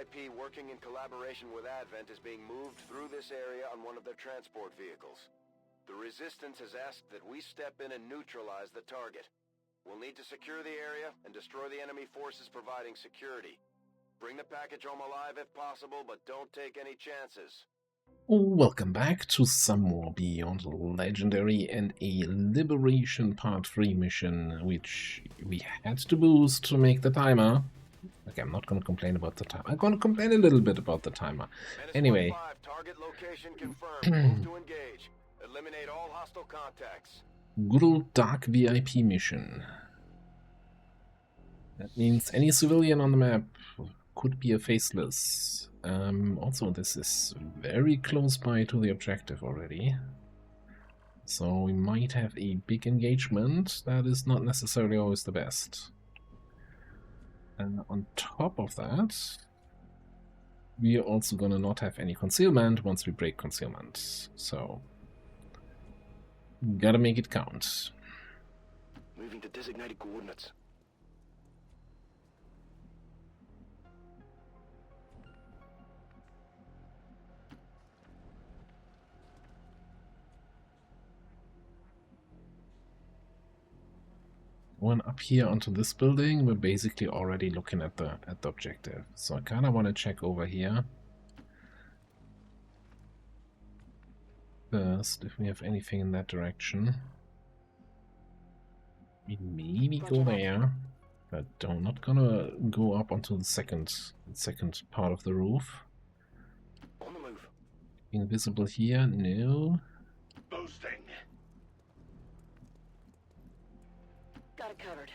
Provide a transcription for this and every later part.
VIP working in collaboration with Advent is being moved through this area on one of their transport vehicles. The Resistance has asked that we step in and neutralize the target. We'll need to secure the area and destroy the enemy forces providing security. Bring the package home alive if possible, but don't take any chances. Welcome back to some more Beyond Legendary and a Liberation Part 3 mission, which we had to boost to make the timer. Okay, I'm not gonna complain about the timer. I'm gonna complain a little bit about the timer. Anyway. Target location confirmed. Move to engage. Eliminate all hostile contacts. Good old dark VIP mission. That means any civilian on the map could be a faceless. Also, this is very close by to the objective already. So we might have a big engagement. That is not necessarily always the best. And on top of that, we are also gonna not have any concealment once we break concealment. So gotta make it count. Moving to designated coordinates. Going up here onto this building, we're basically already looking at the objective. So I kind of want to check over here first if we have anything in that direction. We maybe go there, but I'm not gonna go up onto the second part of the roof. On the move. Invisible here, no. Boosting. Got it covered.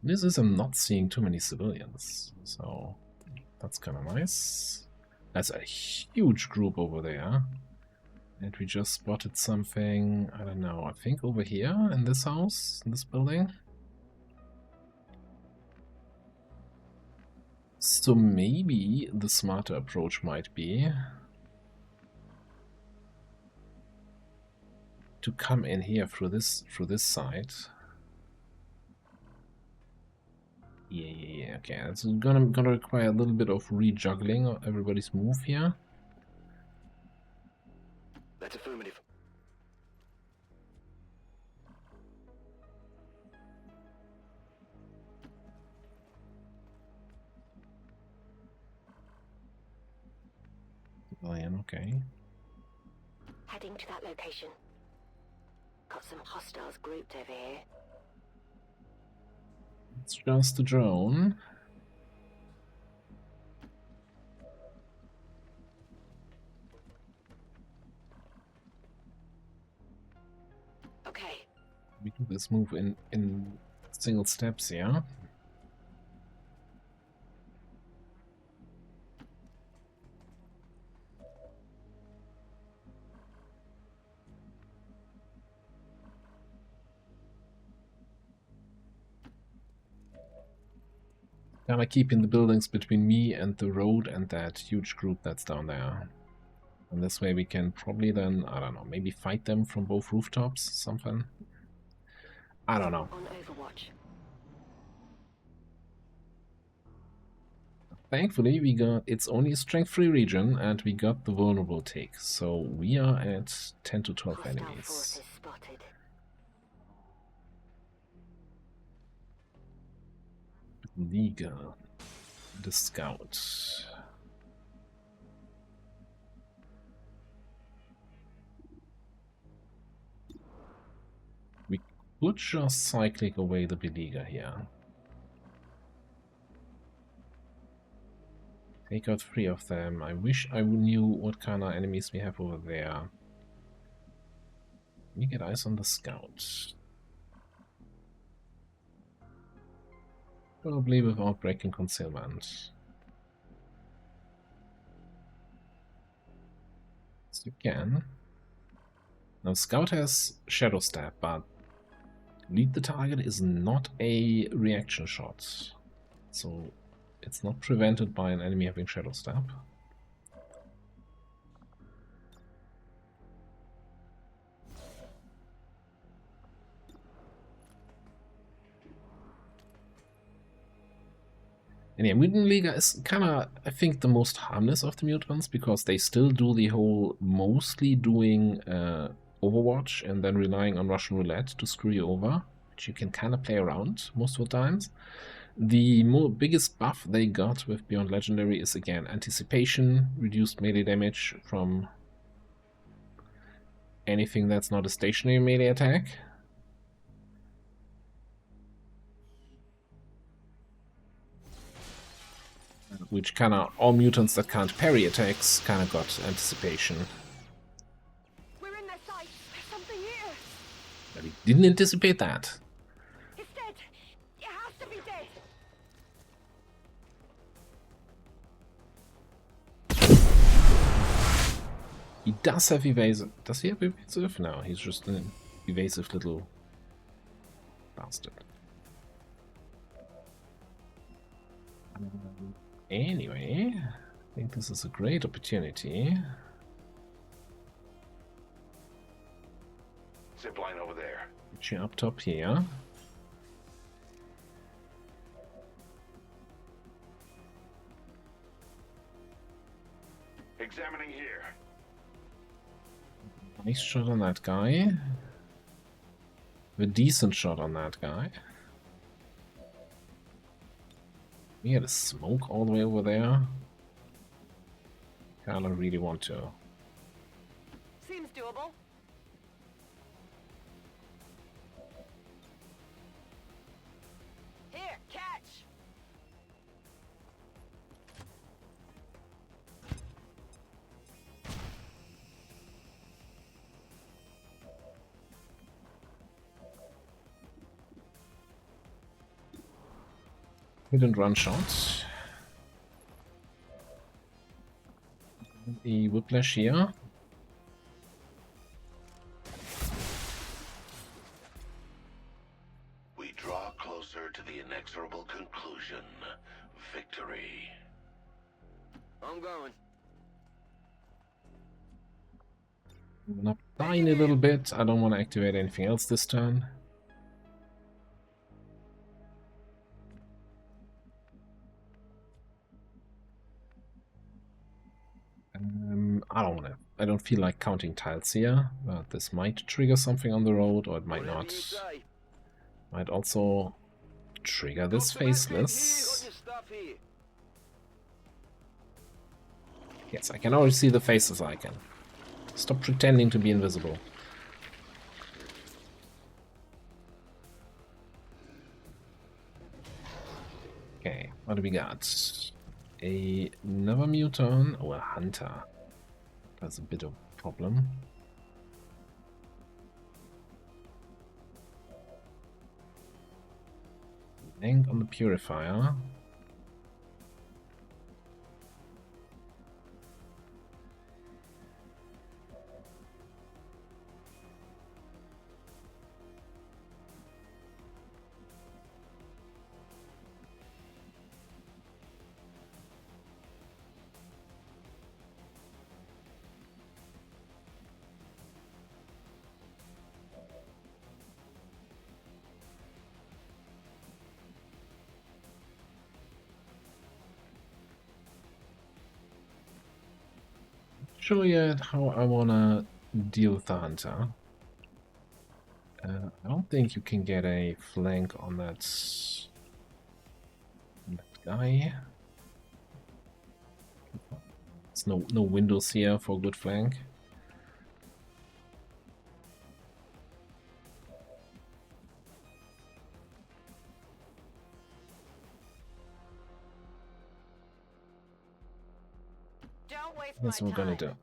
This is I'm not seeing too many civilians, so that's kind of nice. That's a huge group over there. And we just spotted something, I don't know, I think over here in this house, in this building. So maybe the smarter approach might be to come in here through this side. Yeah, okay, it's gonna require a little bit of rejuggling of everybody's move here. That's affirmative. Civilian, okay. Heading to that location. Got some hostiles grouped over here. It's just a drone. Okay. We do this move in single steps, yeah? Kinda keeping the buildings between me and the road and that huge group that's down there. And this way we can probably then, I don't know, maybe fight them from both rooftops, something. I don't know. On Overwatch. Thankfully we got, it's only a strength 3 region and we got the vulnerable take. So we are at 10 to 12 Hostile enemies. forces spotted. Legal. The scout. We could just cyclic away the beleaguer here. Take out 3 of them. I wish I knew what kind of enemies we have over there. We get eyes on the scout. Probably without breaking concealment. So you can. Now Scout has Shadow Stab, but lead the target is not a reaction shot. So it's not prevented by an enemy having Shadow Stab. And yeah, Mutant League is kinda, I think, the most harmless of the mutants, because they still do the whole mostly doing Overwatch and then relying on Russian roulette to screw you over, which you can kinda play around most of the times. The biggest buff they got with Beyond Legendary is again anticipation, reduced melee damage from anything that's not a stationary melee attack. Which kinda, all mutants that can't parry attacks kinda got anticipation. We're in their sight. There's something here. But he didn't anticipate that. It's dead. It has to be dead. He does have evasive. Does he have evasive? No, he's just an evasive little bastard. Anyway, I think this is a great opportunity. Zipline over there. Get you up top here. Examining here. Nice shot on that guy. A decent shot on that guy. We had a smoke all the way over there. Kinda really want to. Seems doable. Here, catch. Hit and run shot. The whiplash here. We draw closer to the inexorable conclusion. Victory. I'm going. Moving up a tiny little bit. I don't want to activate anything else this turn. I don't feel like counting tiles here, but this might trigger something on the road, or it might not. Might also trigger this faceless. Yes, I can already see the faces icon. Stop pretending to be invisible. Okay, what do we got? Another mutant or a hunter. That's a bit of a problem. Tank on the purifier. Sure yet how I wanna deal with the hunter. I don't think you can get a flank on that guy. There's no windows here for a good flank. That's what we're gonna do.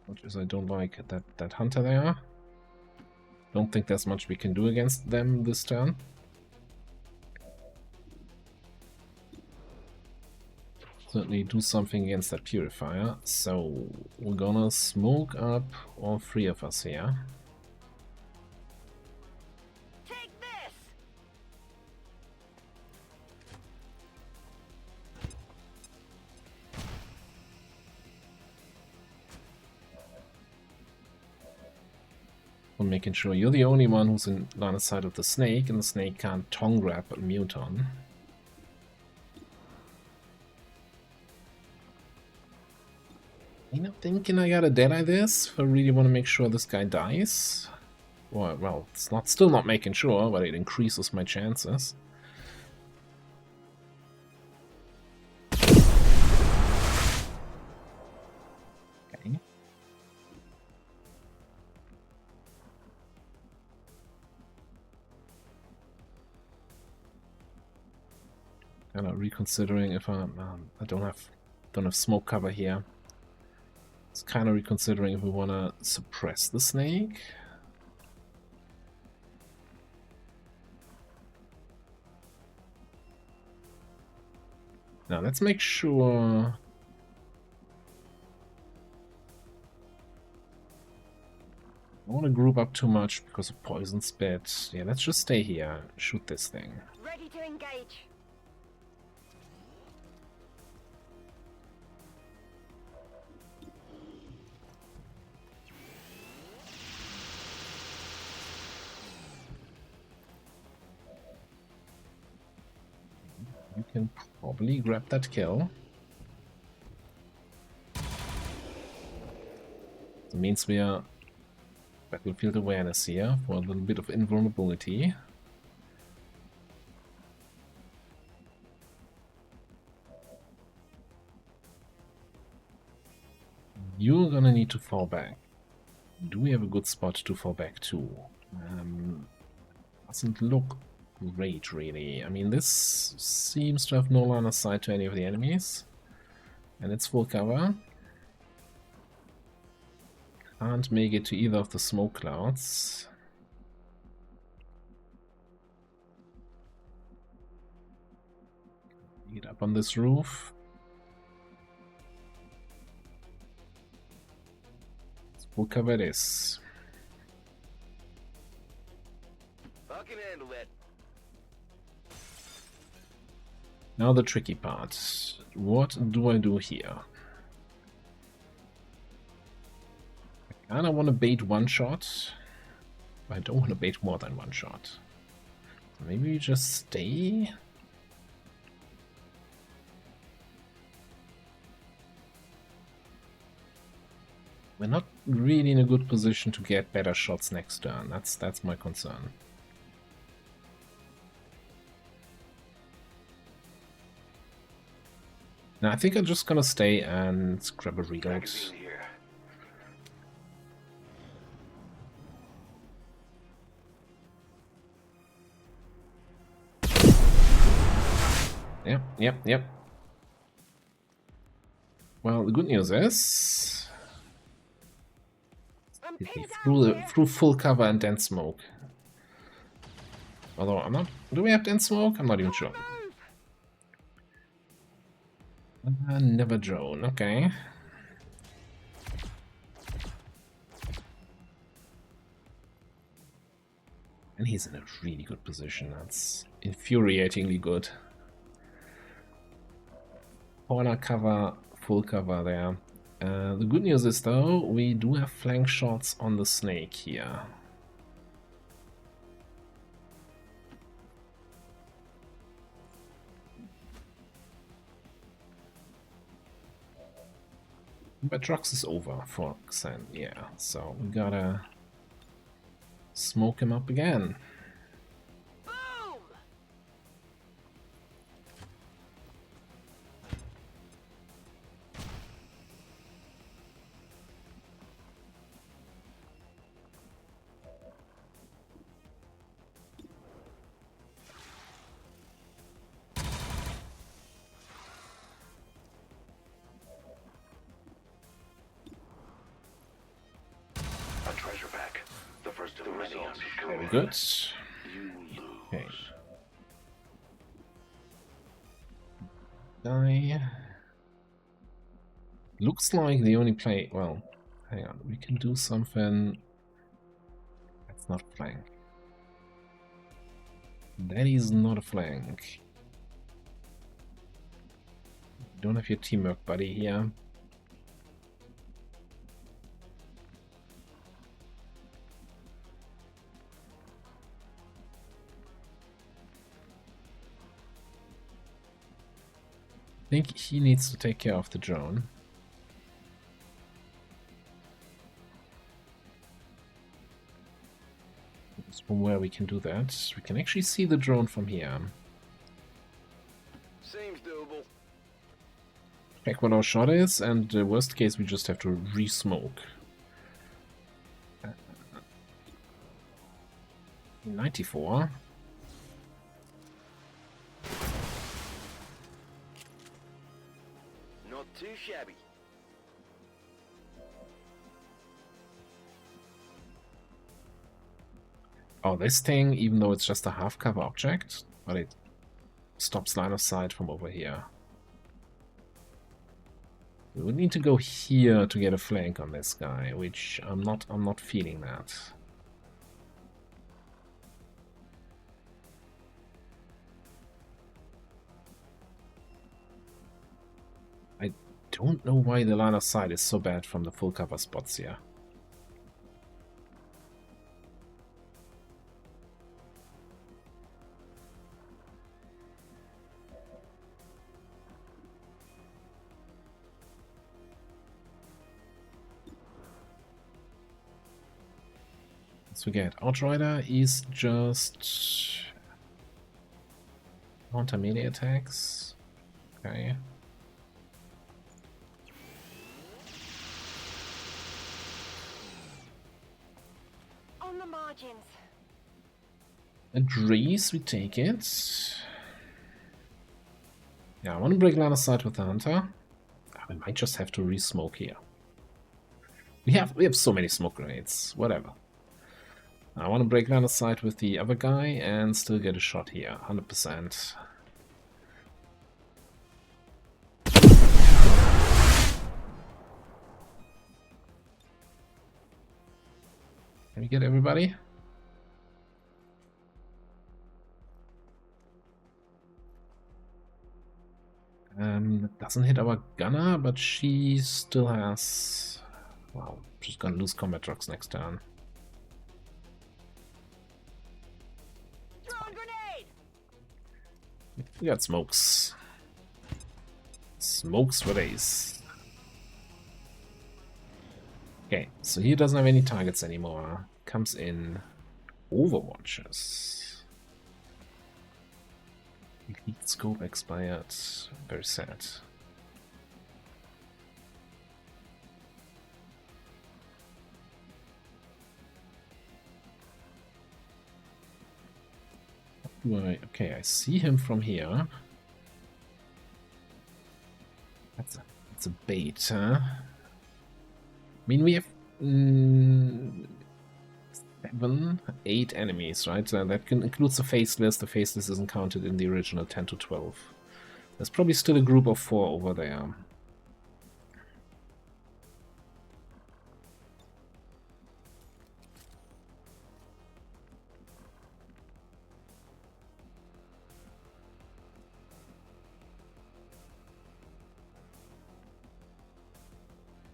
Much as I don't like that hunter there. Don't think there's much we can do against them this turn. Certainly do something against that purifier. So we're gonna smoke up all three of us here. Making sure you're the only one who's in line of sight of the snake, and the snake can't tongue grab a muton. I'm thinking I gotta deadeye this if I really want to make sure this guy dies. Well, it's still not making sure, but it increases my chances. Okay. Kind of reconsidering if I don't have smoke cover here. It's kind of reconsidering if we want to suppress the snake. Now let's make sure. I don't want to group up too much because of poison spit. Yeah, let's just stay here. Shoot this thing. Ready to engage. You can probably grab that kill. That means we are battlefield awareness here for a little bit of invulnerability. You're gonna need to fall back. Do we have a good spot to fall back to? Doesn't look great, really. I mean, this seems to have no line of sight to any of the enemies. And it's full cover. Can't make it to either of the smoke clouds. Get up on this roof. Full cover it is. I can handle it. Now the tricky part. What do I do here? I kinda want to bait one shot. But I don't want to bait more than one shot. Maybe we just stay? We're not really in a good position to get better shots next turn. That's my concern. Now I think I'm just gonna stay and grab a reload. Yep. Well, the good news is through full cover and dense smoke. Although I'm not. Do we have dense smoke? I'm not even sure. Never drone. Okay. And he's in a really good position. That's infuriatingly good. Corner cover, full cover there. The good news is though, we do have flank shots on the snake here. But Drux is over for Xen, yeah, so we gotta smoke him up again. Very good. Okay. Die. Looks like the only play. Well, hang on. We can do something. That's not a flank. That is not a flank. You don't have your teamwork buddy here. I think he needs to take care of the drone. From where we can do that. We can actually see the drone from here. Seems doable. Check what our shot is, and the worst case we just have to re-smoke. 94. Not too shabby. Oh, this thing, even though it's just a half-cover object, but it stops line of sight from over here. We would need to go here to get a flank on this guy, which I'm not feeling that. I don't know why the line of sight is so bad from the full cover spots here. Let's forget, Outrider is just counter melee attacks. Okay. On the margins. Agrees, we take it. Yeah, I want to break line of sight with the hunter. We might just have to re-smoke here. We have so many smoke grenades. Whatever. I want to break line of sight with the other guy and still get a shot here. 100%. Can we get everybody? That doesn't hit our gunner, but she still has... Wow, she's gonna lose combat trucks next turn. Drone grenade! We got smokes. Smokes for days. Okay, so he doesn't have any targets anymore. Comes in Overwatches. Elite scope expired. Very sad. Okay, I see him from here. That's a bait, huh? I mean, we have 7, 8 enemies, right? That includes the faceless. The faceless isn't counted in the original 10 to 12. There's probably still a group of 4 over there.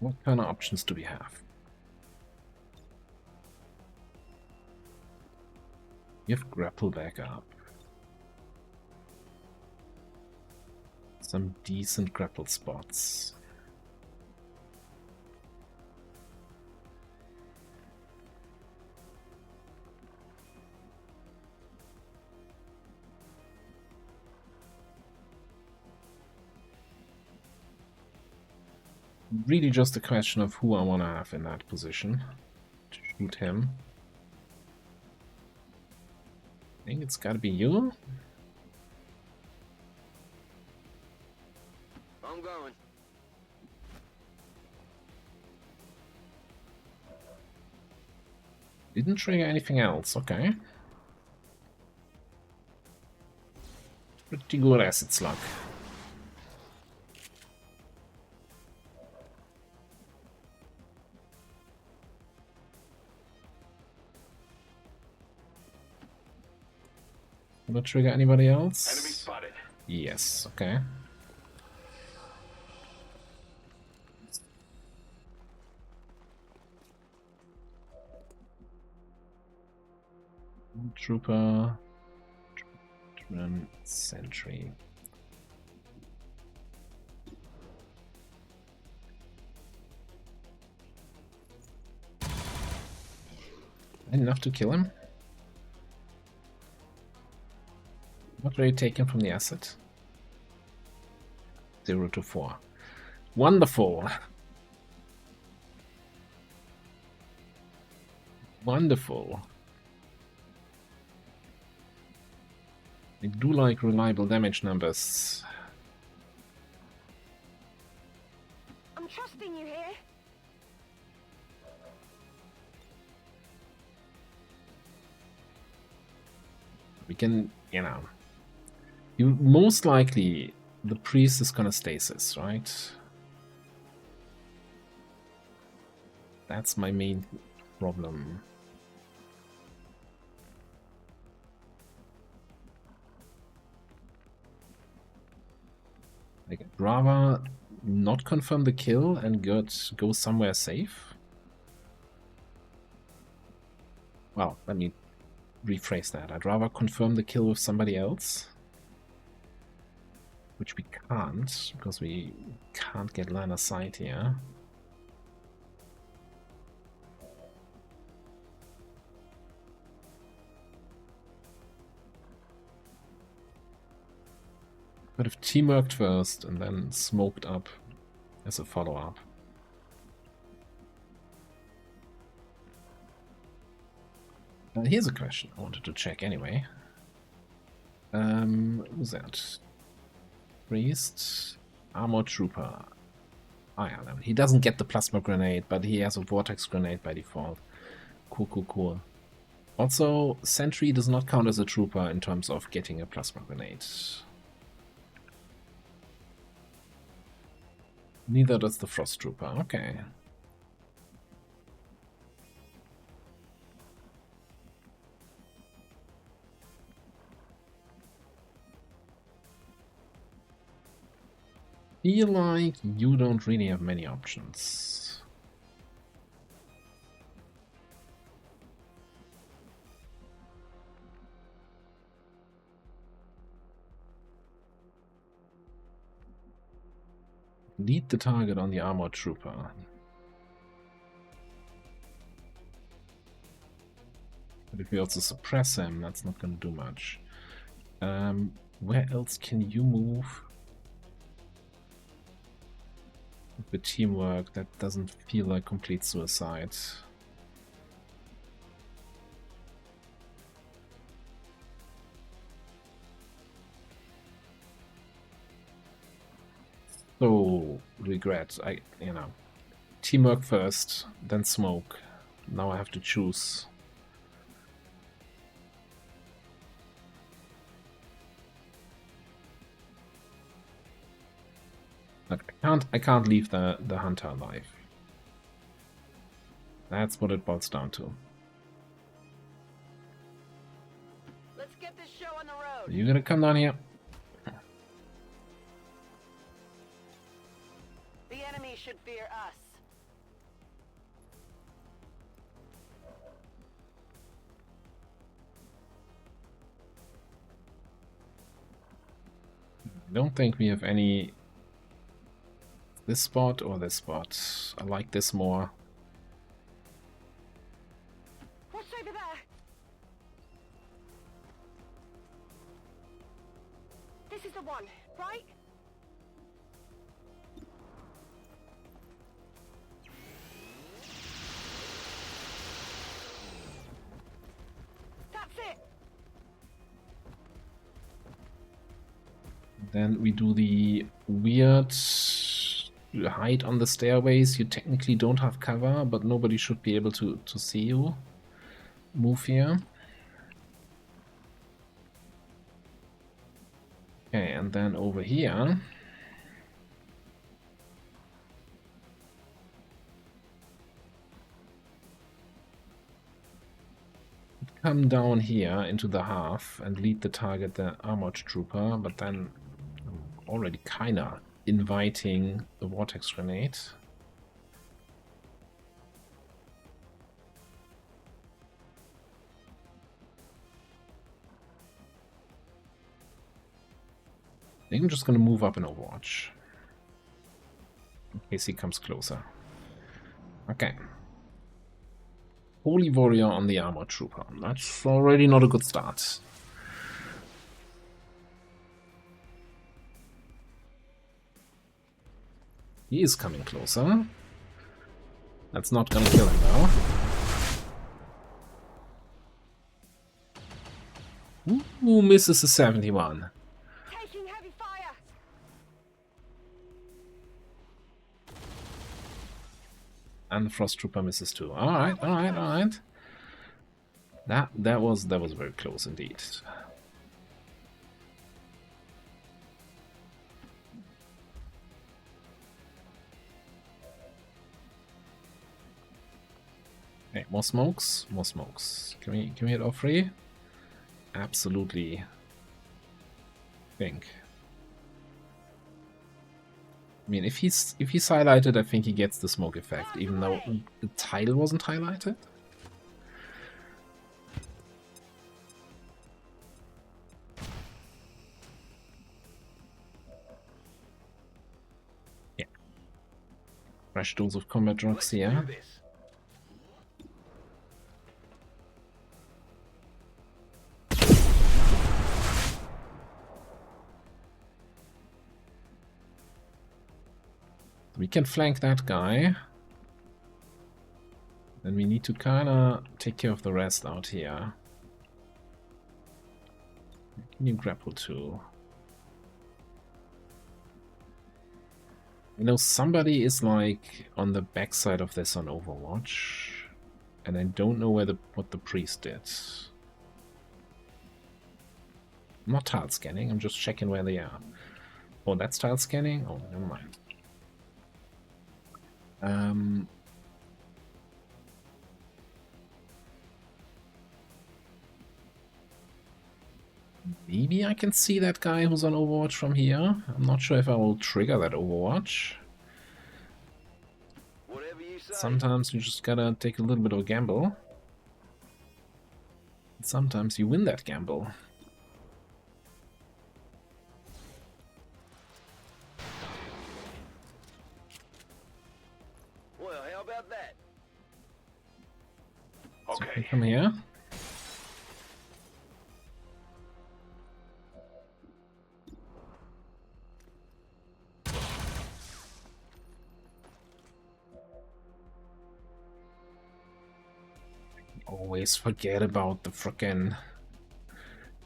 What kind of options do we have? We have grapple back up. Some decent grapple spots. Really just a question of who I want to have in that position to shoot him. I think it's gotta be you. I'm going. Didn't trigger anything else, okay. Pretty good acid slug. Will it trigger anybody else? Enemy spotted. Yes, okay. Trooper. Run sentry. Enough to kill him? Not really taken from the asset. 0 to 4. Wonderful. Wonderful. I do like reliable damage numbers. I'm trusting you here. We can, you know, you most likely the priest is gonna stasis, right? That's my main problem. Like, DerAva not confirm the kill and go somewhere safe? Well, let me rephrase that. I'd rather confirm the kill with somebody else. Which we can't, because we can't get line of sight here. But if teamworked first and then smoked up as a follow-up. Here's a question I wanted to check anyway. Who's that? Priest, Armored Trooper. Oh yeah, no, he doesn't get the plasma grenade, but he has a vortex grenade by default. Cool, cool, cool. Also, Sentry does not count as a trooper in terms of getting a plasma grenade. Neither does the Frost Trooper. Okay. Feel like you don't really have many options. Lead the target on the Armored Trooper. But if we also suppress him, that's not going to do much. Where else can you move? With teamwork, that doesn't feel like complete suicide. So, regret. You know, teamwork first, then smoke. Now I have to choose. Look, I can't leave the hunter alive. That's what it boils down to. Let's get this show on the road. You're gonna come down here. The enemy should fear us. I don't think we have any. This spot or this spot? I like this more. What's over there? This is the one, right? That's it. Then we do the weird hide on the stairways. You technically don't have cover, but nobody should be able to see you. Move here. Okay, and then over here. Come down here into the half and lead the target, the Armored Trooper, but then already kinda inviting the vortex grenade. I think I'm just gonna move up in Overwatch in case he comes closer. Okay. Holy Warrior on the Armored Trooper. That's already not a good start. He is coming closer. That's not gonna kill him though. Ooh, misses a 71. Taking heavy fire. And the Frost Trooper misses too. Alright, alright, alright. That was very close indeed. Okay, more smokes, more smokes. Can we hit all three? Absolutely. Think. I mean, if he's highlighted, I think he gets the smoke effect, even though the title wasn't highlighted. Yeah. Fresh dose of combat drugs here. We can flank that guy. Then we need to kinda take care of the rest out here. Can you grapple too? You know, somebody is like on the backside of this on Overwatch. And I don't know what the priest did. I'm not tile scanning, I'm just checking where they are. Oh, that's tile scanning? Oh, never mind. Maybe I can see that guy who's on Overwatch from here. I'm not sure if I will trigger that Overwatch. Sometimes you just gotta take a little bit of a gamble. Sometimes you win that gamble. Well, how about that? Okay, come here. Always forget about the frickin'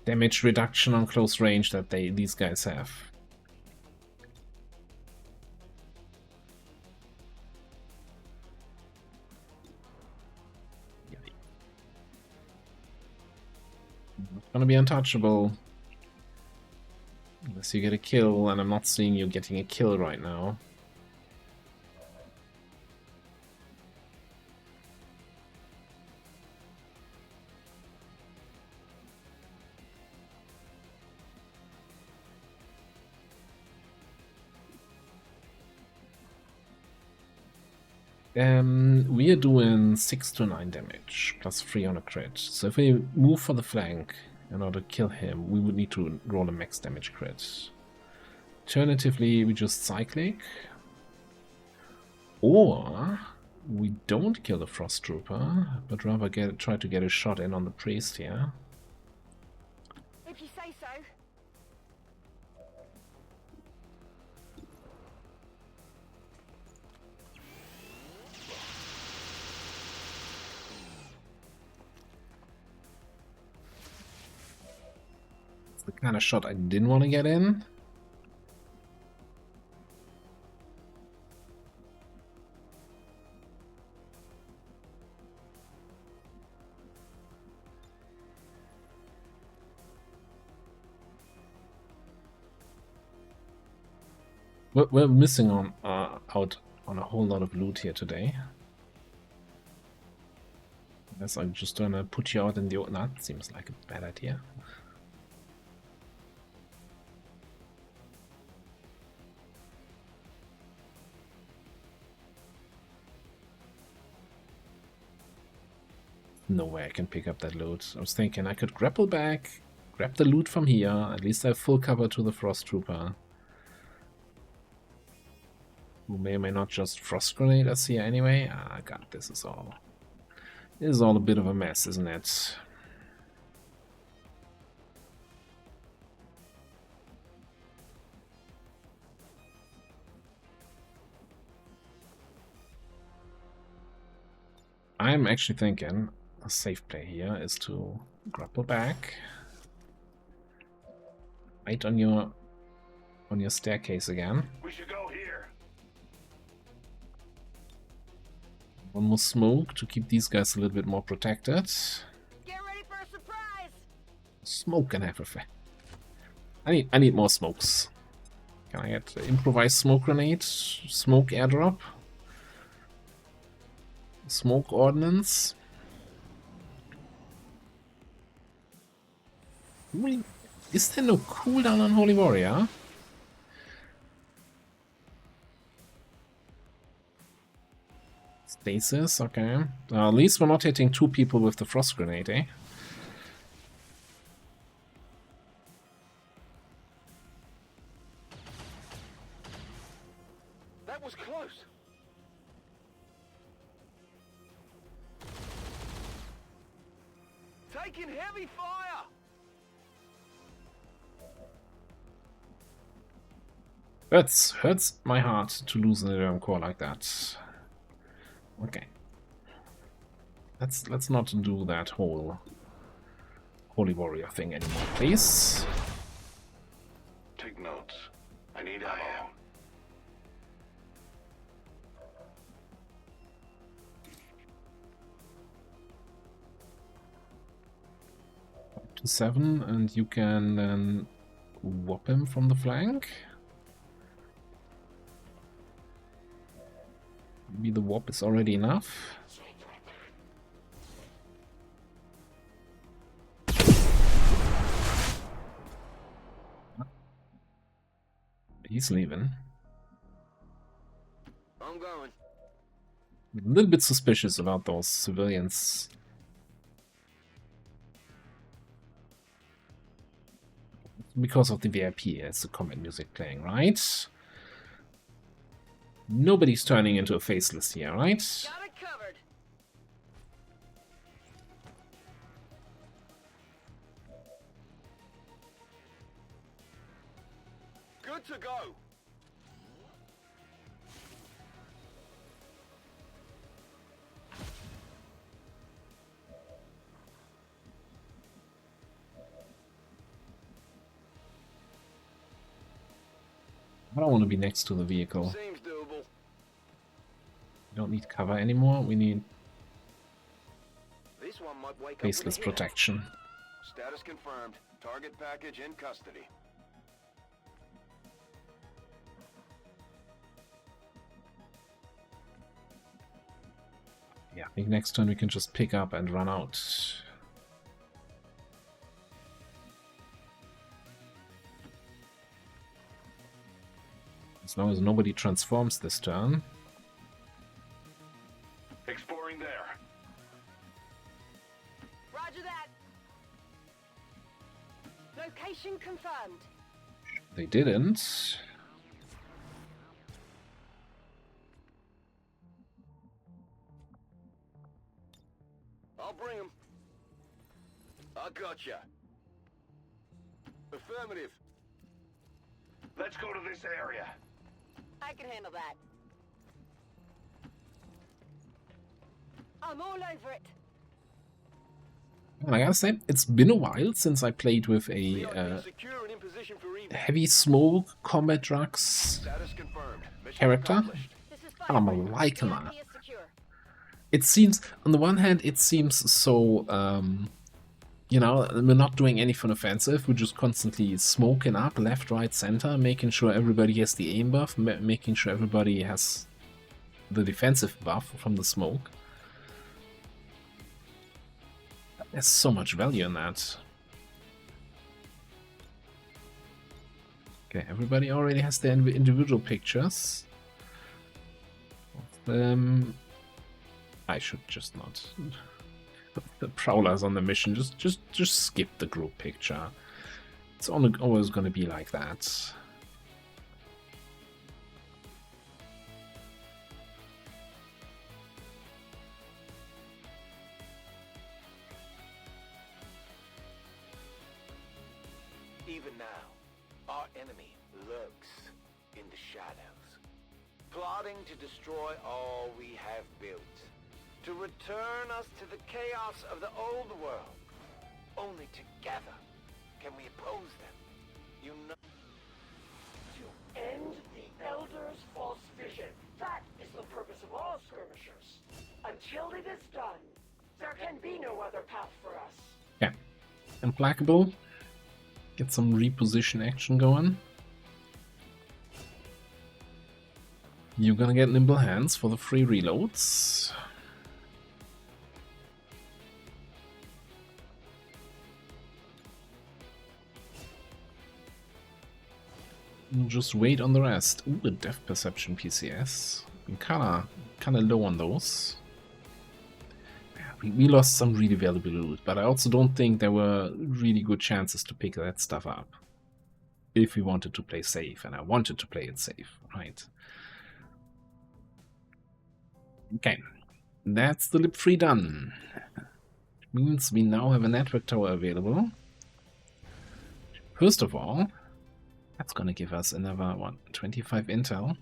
damage reduction on close range that these guys have. Not gonna be untouchable. Unless you get a kill, and I'm not seeing you getting a kill right now. We are doing 6 to 9 damage, plus 3 on a crit. So if we move for the flank in order to kill him, we would need to roll a max damage crit. Alternatively, we just cyclic. Or we don't kill the Frost Trooper, but rather try to get a shot in on the priest here. If you say so. It's the kind of shot I didn't want to get in. We're missing out on a whole lot of loot here today. I guess I'm just gonna put you out in the open. That seems like a bad idea. No way I can pick up that loot. I was thinking I could grapple back, grab the loot from here. At least I have full cover to the Frost Trooper, who may or may not just frost grenade us here anyway. Ah, god, this is all a bit of a mess, isn't it? I'm actually thinking a safe play here is to grapple back. Right on your staircase again. We should go here. One more smoke to keep these guys a little bit more protected. Get ready for a surprise! Smoke and everything. I need more smokes. Can I get improvised smoke grenade? Smoke airdrop? Smoke ordnance? Wait, is there no cooldown on Holy Warrior? Stasis, okay. At least we're not hitting two people with the frost grenade, eh? That was close. Taking heavy fire. Hurts my heart to lose an Elderworm core like that. Okay. Let's not do that whole Holy Warrior thing anymore, please. Take notes. I need ammo. 7, and you can then whop him from the flank. Maybe the whop is already enough. He's leaving. I'm going. A little bit suspicious about those civilians. Because of the VIP, it's the combat music playing, right? Nobody's turning into a faceless here, right? Got it covered. Good to go. I don't want to be next to the vehicle. Seems doable. We don't need cover anymore. We need This one might wake faceless up with a hit. protection. Status confirmed. Target package in custody. Yeah, I think next turn we can just pick up and run out. As long as nobody transforms this turn. Exploring there. Roger that. Location confirmed. They didn't. I'll bring him. I gotcha. Affirmative. Let's go to this area. I can handle that. I'm all over it. And I gotta say, it's been a while since I played with a Secure and in position for evac. heavy smoke combat drugs Status confirmed. Mission character. accomplished. This is And I'm Fireball. liking VIP that. is secure. It seems, on the one hand, it seems so, you know, we're not doing anything offensive, we're just constantly smoking up left, right, center, making sure everybody has the aim buff, making sure everybody has the defensive buff from the smoke. There's so much value in that. Okay, everybody already has their individual pictures. I should just not. The Prowler's on the mission. Just skip the group picture. It's always going to be like that. Even now, our enemy lurks in the shadows, plotting to destroy all we have built. to return us to the chaos of the old world. Only together can we oppose them. You know. To end the Elder's false vision. That is the purpose of all skirmishers. Until it is done, there can be no other path for us. Yeah. Implacable. Get some reposition action going. You're gonna get nimble hands for the free reloads. Just wait on the rest. Ooh, a depth perception PCS. I'm kinda low on those. We lost some really valuable loot, but I also don't think there were really good chances to pick that stuff up. If we wanted to play safe, and I wanted to play it safe, right? Okay, that's the lip free done. Which means we now have a network tower available. First of all, that's gonna give us another, what, 25 intel.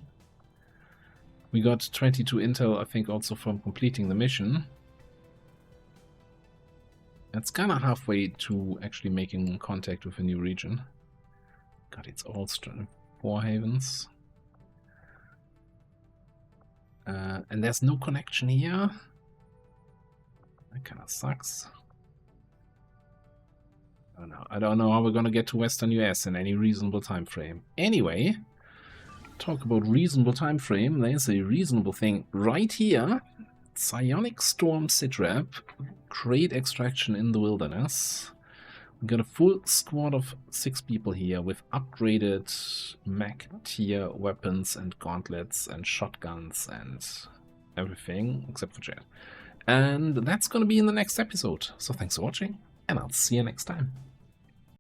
We got 22 intel, I think, also from completing the mission. That's kind of halfway to actually making contact with a new region. God, it's all 4 havens. And there's no connection here. That kind of sucks. I don't know how we're gonna get to Western US in any reasonable time frame. Anyway, talk about reasonable time frame. There's a reasonable thing right here. Psionic Storm Sitrap. Great extraction in the wilderness. We got a full squad of 6 people here with upgraded mech tier weapons and gauntlets and shotguns and everything except for Jet. And that's gonna be in the next episode. So thanks for watching, and I'll see you next time.